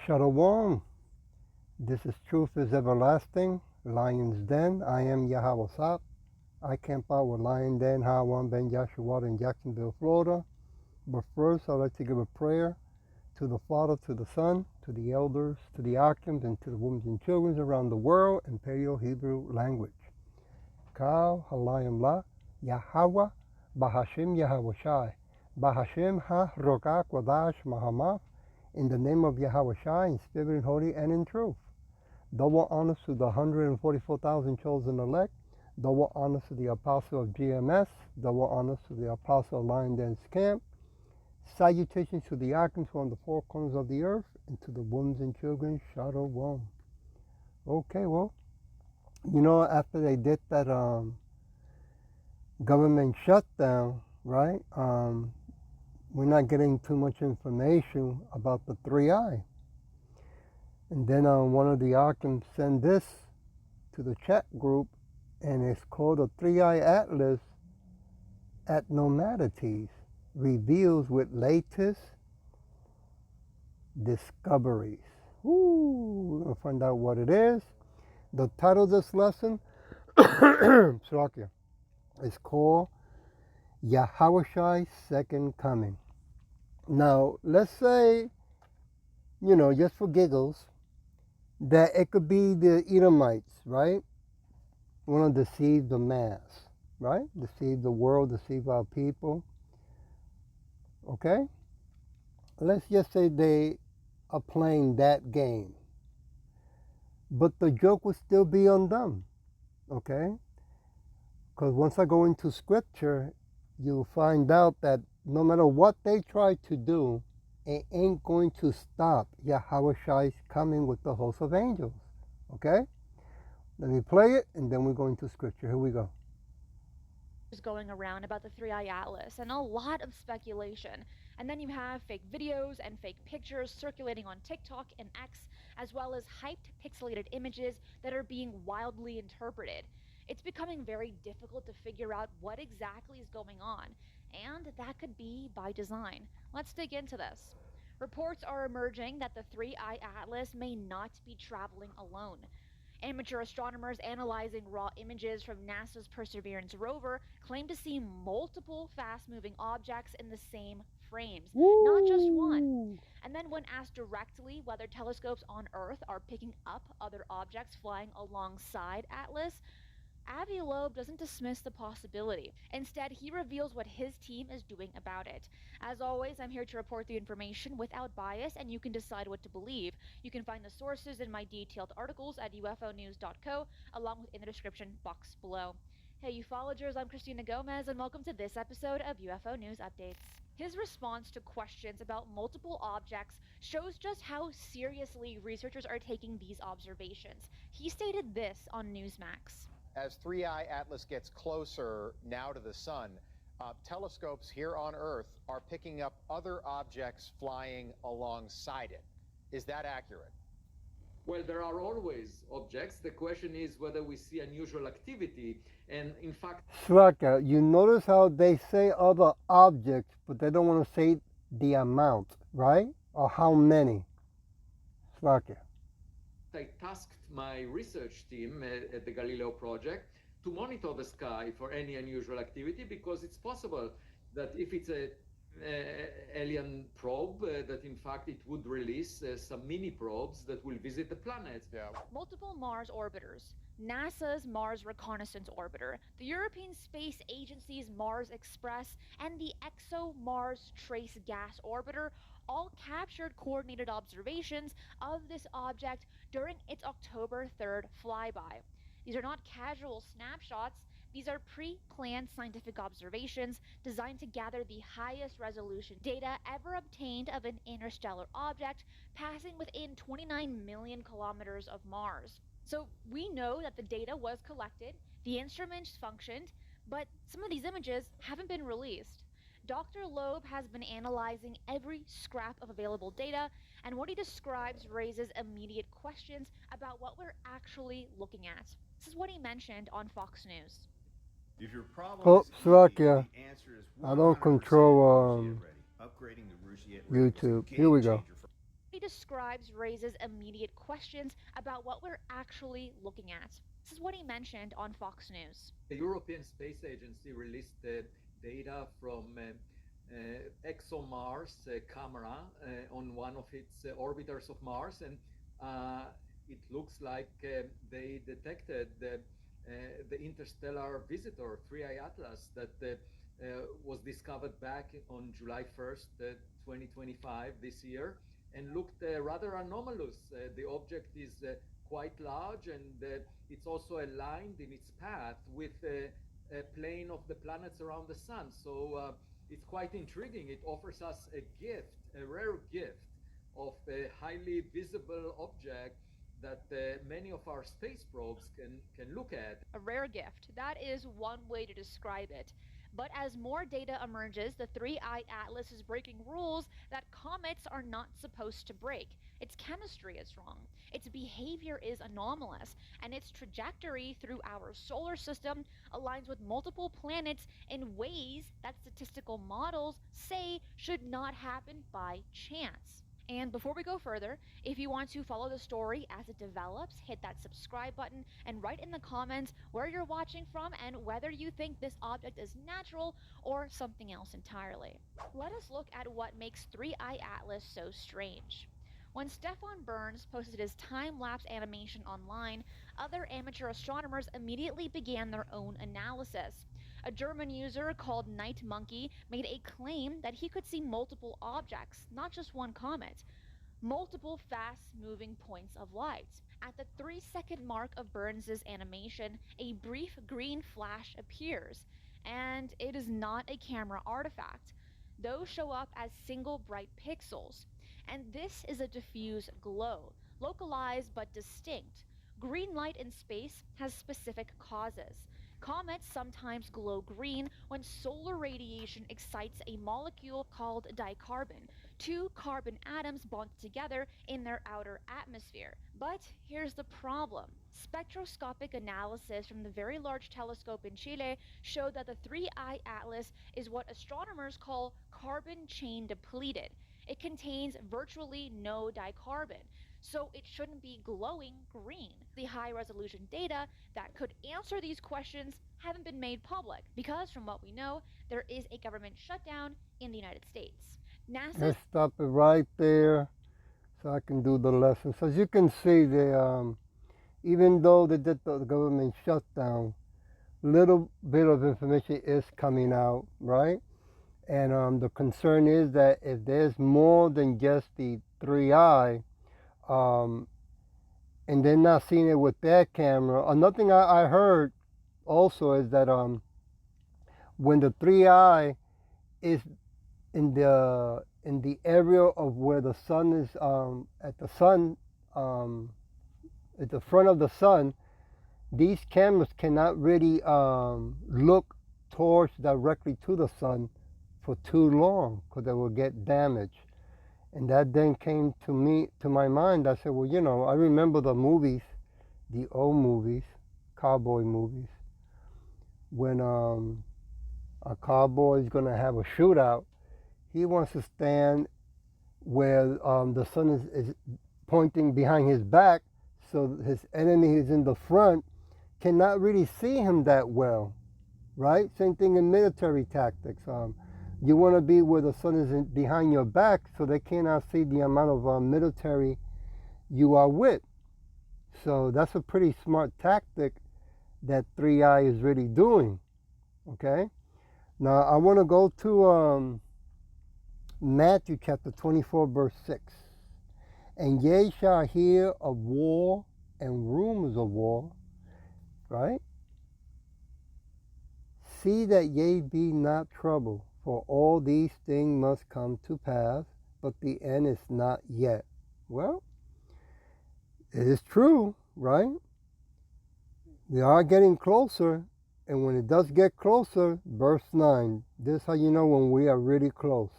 Shalom. This is Truth is Everlasting, Lion's Den. I am Yahawashi. I camp out with Lion Den, Hawan Ben Yashua in Jacksonville, Florida. But first, I'd like to give a prayer to the Father, to the Son, to the elders, to the archons, and to the women and children around the world in Paleo-Hebrew language. Kal Halayim La Yahweh Bahashim Yahawashi Bahashim Ha Rokak Wadash Mahamaf, in the name of Yahawashi, in spirit, in holy, and in truth. Double honors to the 144,000 chosen elect. Double honors to the apostle of GMS. Double honors to the apostle of Lion Dance Camp. Salutations to the archons from the four corners of the earth, and to the women and children, Shalom. Okay, well, after they did that government shutdown, right? We're not getting too much information about the 3i. And then one of the archons sent this to the chat group, and it's called the 3i Atlas at Nomadities, reveals with latest discoveries. We're going to find out what it is. The title of this lesson is called Yahawashi's Second Coming. Now, let's say, just for giggles, that it could be the Edomites, right? Want to deceive the mass, right? Deceive the world, deceive our people. Okay? Let's just say they are playing that game. But the joke will still be on them. Okay? Because once I go into scripture, you'll find out that no matter what they try to do, it ain't going to stop Yahawashi coming with the host of angels. Okay? Let me play it, and then we go into scripture. Here we go. Going around about the 3i Atlas and a lot of speculation. And then you have fake videos and fake pictures circulating on TikTok and X, as well as hyped pixelated images that are being wildly interpreted. It's becoming very difficult to figure out what exactly is going on, and that could be by design. Let's dig into this. Reports are emerging that the 3i Atlas may not be traveling alone. Amateur astronomers analyzing raw images from NASA's Perseverance rover claim to see multiple fast moving objects in the same frames, not just one. And then, when asked directly whether telescopes on Earth are picking up other objects flying alongside Atlas, Avi Loeb doesn't dismiss the possibility. Instead, he reveals what his team is doing about it. As always, I'm here to report the information without bias, and you can decide what to believe. You can find the sources in my detailed articles at ufonews.co, along with in the description box below. Hey, ufologers, I'm Christina Gomez, and welcome to this episode of UFO News Updates. His response to questions about multiple objects shows just how seriously researchers are taking these observations. He stated this on Newsmax. As 3i Atlas gets closer now to the sun, telescopes here on Earth are picking up other objects flying alongside it. Is that accurate? Well, there are always objects. The question is whether we see unusual activity. And in fact, Swaka, you notice how they say other objects, but they don't want to say the amount, right? Or how many. Swaka. I tasked my research team at the Galileo project to monitor the sky for any unusual activity, because it's possible that if it's a alien probe, that in fact it would release some mini probes that will visit the planet. Yeah. Multiple Mars orbiters, NASA's Mars Reconnaissance Orbiter, the European Space Agency's Mars Express, and the ExoMars Trace Gas Orbiter all captured coordinated observations of this object during its October 3rd flyby. These are not casual snapshots. These are pre-planned scientific observations designed to gather the highest resolution data ever obtained of an interstellar object passing within 29 million kilometers of Mars. So we know that the data was collected, the instruments functioned, but some of these images haven't been released. Dr. Loeb has been analyzing every scrap of available data, and what he describes raises immediate questions about what we're actually looking at. This is what he mentioned on Fox News. If your problem Oh, is easy, Slovakia. the answer is I don't 100% control Rougett ready. Upgrading to Rougett ready was a YouTube. Here we game go. changer for He describes raises immediate questions about what we're actually looking at. This is what he mentioned on Fox News. The European Space Agency released data from ExoMars camera on one of its orbiters of Mars, and it looks like they detected the interstellar visitor 3I Atlas that was discovered back on July 1st, 2025, this year, and looked rather anomalous. The object is quite large, and it's also aligned in its path with a plane of the planets around the sun. So it's quite intriguing. It offers us a gift, a rare gift of a highly visible object that many of our space probes can look at. A rare gift. That is one way to describe it. But as more data emerges, the 3I Atlas is breaking rules that comets are not supposed to break. Its chemistry is wrong, its behavior is anomalous, and its trajectory through our solar system aligns with multiple planets in ways that statistical models say should not happen by chance. And before we go further, if you want to follow the story as it develops, hit that subscribe button and write in the comments where you're watching from and whether you think this object is natural or something else entirely. Let us look at what makes 3I Atlas so strange. When Stefan Burns posted his time-lapse animation online, other amateur astronomers immediately began their own analysis. A German user called Night Monkey made a claim that he could see multiple objects, not just one comet, multiple fast-moving points of light. At the 3-second mark of Burns's animation, a brief green flash appears, and it is not a camera artifact. Those show up as single bright pixels, and this is a diffuse glow, localized but distinct. Green light in space has specific causes. Comets sometimes glow green when solar radiation excites a molecule called dicarbon, two carbon atoms bond together in their outer atmosphere. But here's the problem. Spectroscopic analysis from the Very Large Telescope in Chile showed that the 3I Atlas is what astronomers call carbon chain depleted. It contains virtually no dicarbon, so it shouldn't be glowing green. The high resolution data that could answer these questions haven't been made public because, from what we know, there is a government shutdown in the United States. NASA's Let's stop it right there so I can do the lesson. So as you can see, even though they did the government shutdown, little bit of information is coming out, right? And the concern is that if there's more than just the 3I, and they're not seeing it with their camera. Another thing I heard also is that when the 3I is in the area of where the sun is at the sun at the front of the sun, these cameras cannot really look towards directly to the sun for too long because they will get damaged. And that then came to my mind. I said, well, you know, I remember the movies, the old movies, cowboy movies, when a cowboy is going to have a shootout, he wants to stand where the sun is pointing behind his back, so his enemy who's in the front cannot really see him that well, right? Same thing in military tactics. You want to be where the sun is behind your back so they cannot see the amount of military you are with. So that's a pretty smart tactic that 3I is really doing, okay? Now I want to go to Matthew chapter 24 verse 6. And ye shall hear of war and rumors of war, right? See that ye be not troubled, for all these things must come to pass, but the end is not yet. Well, it is true, right? We are getting closer, and when it does get closer, verse 9, this is how you know when we are really close.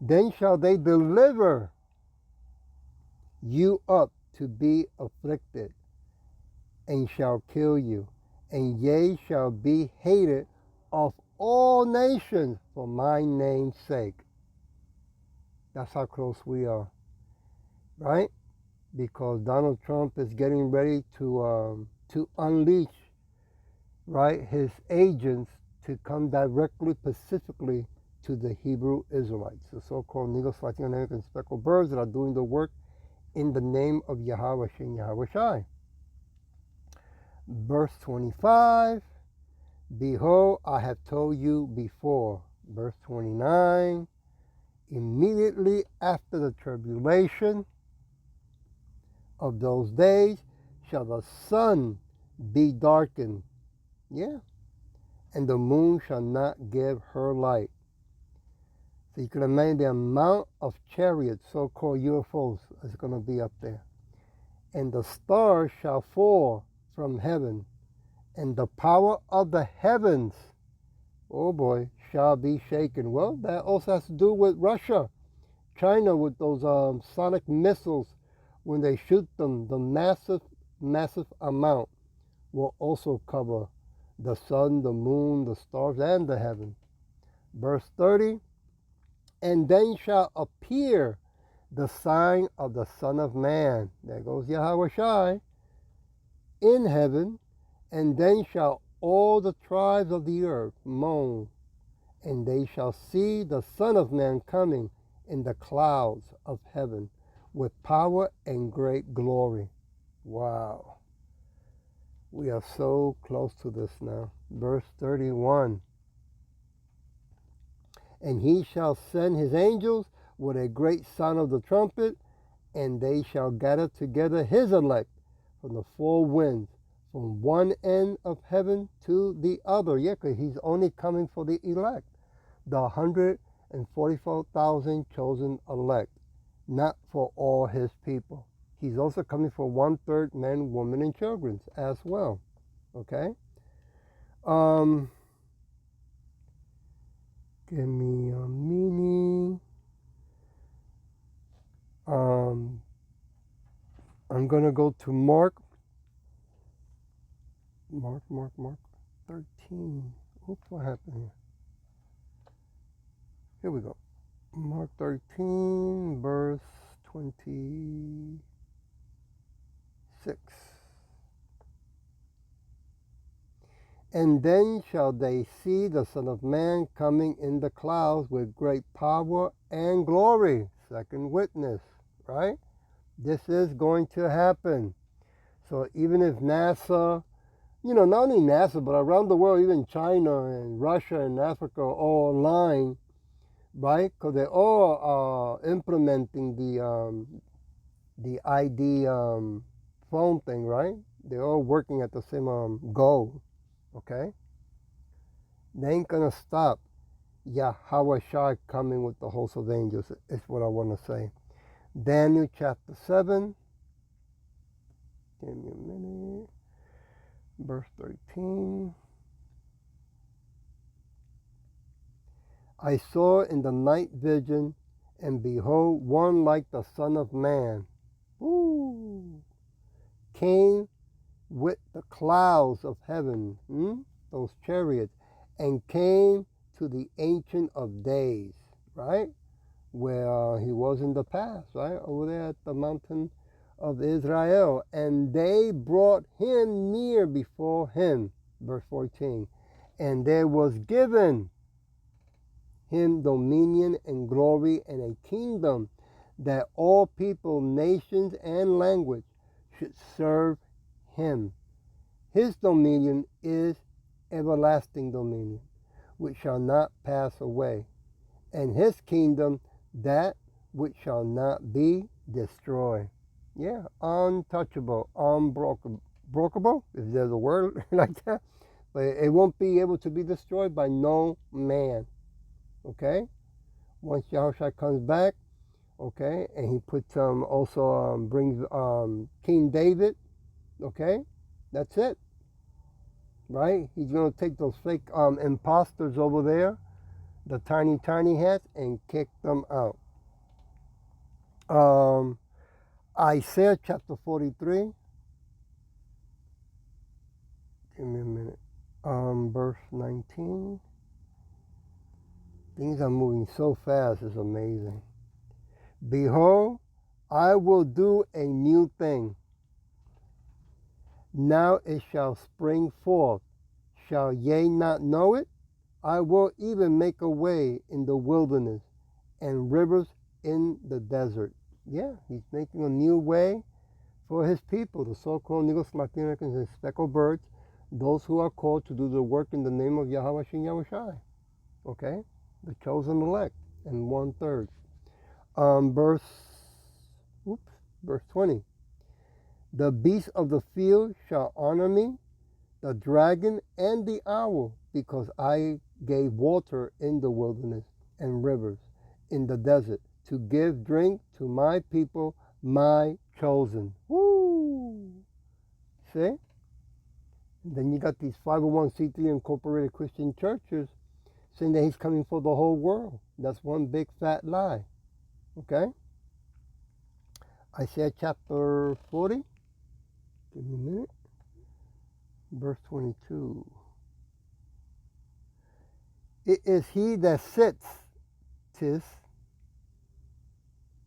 Then shall they deliver you up to be afflicted, and shall kill you, and ye shall be hated of all nations for my name's sake. That's how close we are. right? Because Donald Trump is getting ready to unleash, right, his agents to come directly, specifically to the Hebrew Israelites, the so-called Negro Slatin American speckled birds that are doing the work in the name of Yahawashi and Yahawashi. Verse 25, behold, I have told you before. Verse 29, immediately after the tribulation of those days shall the sun be darkened. Yeah. And the moon shall not give her light. So you can imagine the amount of chariots, so-called UFOs, is going to be up there. And the stars shall fall from heaven, and the power of the heavens, oh boy, shall be shaken. Well, that also has to do with Russia, China, with those sonic missiles. When they shoot them, the massive amount will also cover the sun, the moon, the stars, and the heaven. Verse 30, and then shall appear the sign of the Son of Man. There goes Yahawashi in heaven, and then shall all the tribes of the earth moan, and they shall see the Son of Man coming in the clouds of heaven with power and great glory. Wow. We are so close to this now. Verse 31. And he shall send his angels with a great sound of the trumpet, and they shall gather together his elect from the four winds, from one end of heaven to the other. Yeah, because he's only coming for the elect, the 144,000 chosen elect, not for all his people. He's also coming for 1/3 men, women, and children as well. Okay? Give me a minute. I'm going to go to Mark 13. Oops, what happened here? Here we go. Mark 13, verse 26. And then shall they see the Son of Man coming in the clouds with great power and glory. Second witness, right? This is going to happen. So even if NASA, not only NASA, but around the world, even China and Russia and Africa are all aligned, right? Because they're all implementing the ID phone thing, right? They're all working at the same goal, okay? They ain't gonna stop Yahawashi coming with the host of angels, is what I want to say. Daniel chapter 7. Give me a minute. Verse 13. I saw in the night vision, and behold, one like the Son of Man, came with the clouds of heaven, those chariots, and came to the Ancient of Days, right? Where he was in the past, right? Over there at the mountain of Israel. And they brought him near before him, verse 14. And there was given him dominion and glory and a kingdom, that all people, nations, and language should serve him. His dominion is everlasting dominion, which shall not pass away, and his kingdom that which shall not be destroyed. Yeah, untouchable, unbreakable, if there's a word like that. But it won't be able to be destroyed by no man. Okay? Once Yahushua comes back, okay, and he puts also brings King David, okay? That's it. Right? He's gonna take those fake imposters over there, the tiny hats, and kick them out. Isaiah chapter 43. Give me a minute. Verse 19. Things are moving so fast, it's amazing. Behold, I will do a new thing. Now it shall spring forth. Shall ye not know it? I will even make a way in the wilderness and rivers in the desert. Yeah, he's making a new way for his people, the so-called Negros, Latin Americans, and speckled birds, those who are called to do the work in the name of Yahawashi and Yahawashi. Okay? The chosen elect, and 1/3. Verse 20. The beasts of the field shall honor me, the dragon and the owl, because I gave water in the wilderness and rivers in the desert to give drink to my people, my chosen. Woo! See? And then you got these 501c3 incorporated Christian churches saying that he's coming for the whole world. That's one big fat lie. Okay? Isaiah chapter 40. Give me a minute. Verse 22. It is he that sits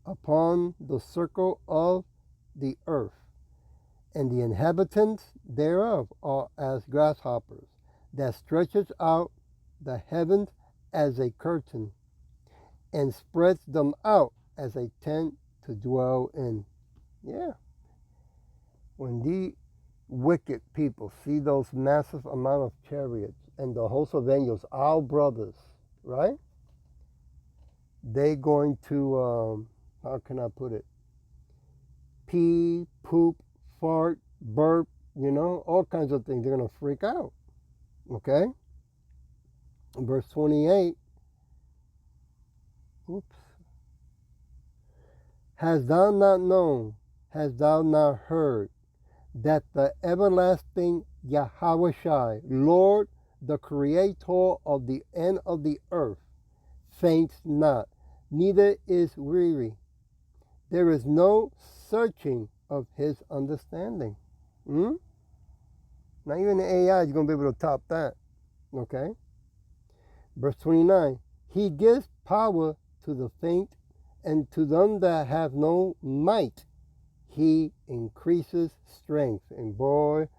upon the circle of the earth, and the inhabitants thereof are as grasshoppers, that stretches out the heavens as a curtain, and spreads them out as a tent to dwell in. Yeah. When the wicked people see those massive amount of chariots and the host of angels, our brothers, right? They going to, how can I put it? Pee, poop, fart, burp, all kinds of things. They're going to freak out. Okay? Verse 28. Oops. Hast thou not known, hast thou not heard, that the everlasting Yahawashi, Lord, the creator of the end of the earth, faints not, neither is weary. There is no searching of his understanding. Not even the AI is going to be able to top that. Okay? Verse 29. He gives power to the faint, and to them that have no might, he increases strength. And boy,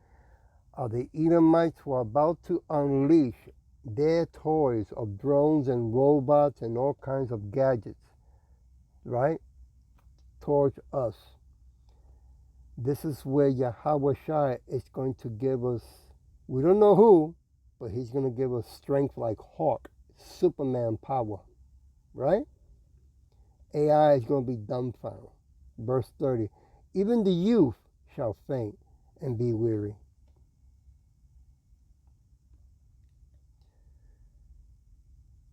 are the Edomites who are about to unleash their toys of drones and robots and all kinds of gadgets, right, towards us. This is where Yahawashi is going to give us, we don't know who, but he's going to give us strength like Hawk, Superman power, right? AI is going to be dumbfounded. Verse 30. Even the youth shall faint and be weary.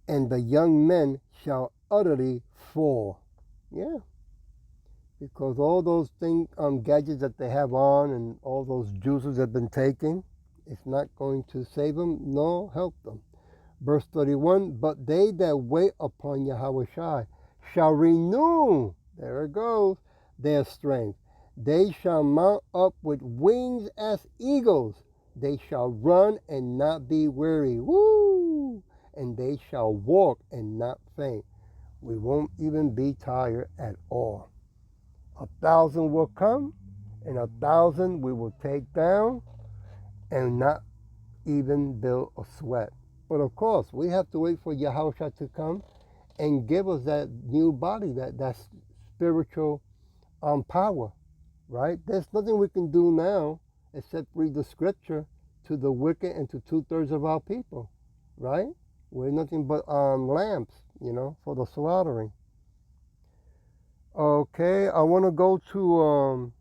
And the young men shall utterly fall. Yeah. Because all those gadgets that they have on and all those juices they've been taking, it's not going to save them nor help them. Verse 31, but they that wait upon Yahawashi shall renew, there it goes, their strength. They shall mount up with wings as eagles. They shall run and not be weary. Woo! And they shall walk and not faint. We won't even be tired at all. 1,000 will come, and 1,000 we will take down and not even build a sweat. But of course, we have to wait for Yahushua to come and give us that new body, that spiritual power, right? There's nothing we can do now except read the scripture to the wicked and to 2/3 of our people, right? We're nothing but lambs, for the slaughtering. Okay, I want to go to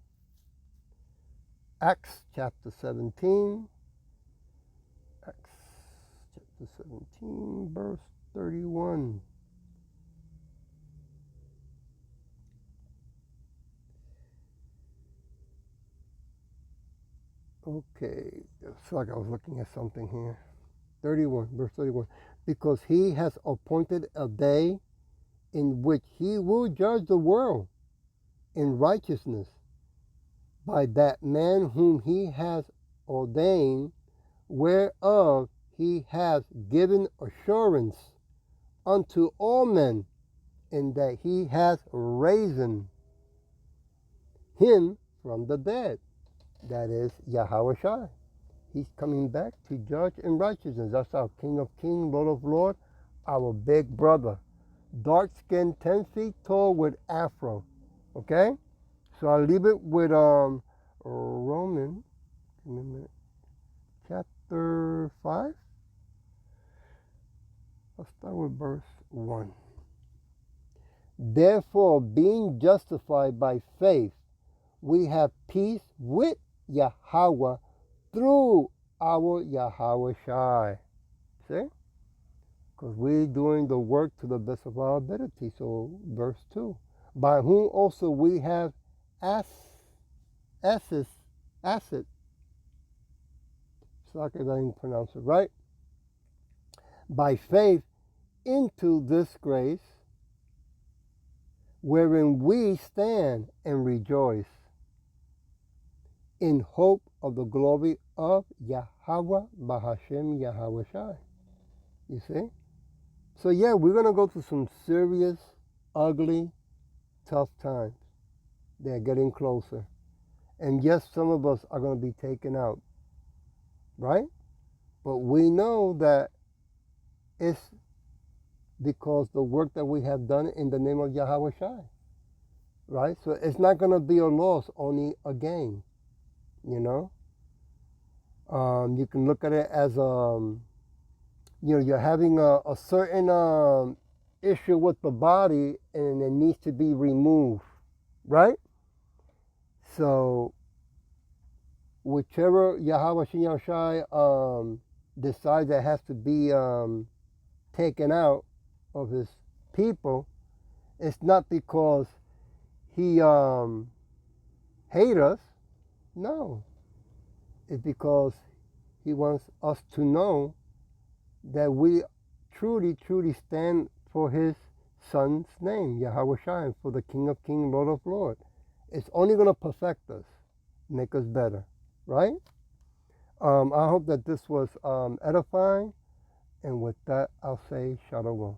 Acts chapter 17. Acts chapter 17, verse 31. Okay, it's like I was looking at something here. 31, verse 31. Because he has appointed a day in which he will judge the world in righteousness by that man whom he has ordained, whereof he has given assurance unto all men, in that he has risen him from the dead. That is Yahawashi. He's coming back to judge in righteousness. That's our King of Kings, Lord of Lords, our big brother. Dark skinned, 10 feet tall with afro. Okay? So I'll leave it with Romans, chapter 5. I'll start with verse 1. Therefore, being justified by faith, we have peace with Yahweh through our Yahawashi. See? Because we're doing the work to the best of our ability. So, verse 2. By whom also we have access. So I can pronounce it right. By faith into this grace, wherein we stand and rejoice in hope of the glory of Yahweh Bahashem Yahawashi. You see? So yeah, we're going to go through some serious, ugly, tough times. They're getting closer. And yes, some of us are going to be taken out. Right? But we know that it's because the work that we have done in the name of Yahawashi. Right? So it's not going to be a loss, only a gain. You know? You can look at it as you're having a certain issue with the body and it needs to be removed, right? So whichever Yahweh Shai decides that has to be taken out of his people, it's not because he hates us. No. It's because he wants us to know that we truly, truly stand for his son's name, Yahawashi, for the King of Kings, Lord of Lords. It's only going to perfect us, make us better, right? I hope that this was edifying, and with that, I'll say Shalom.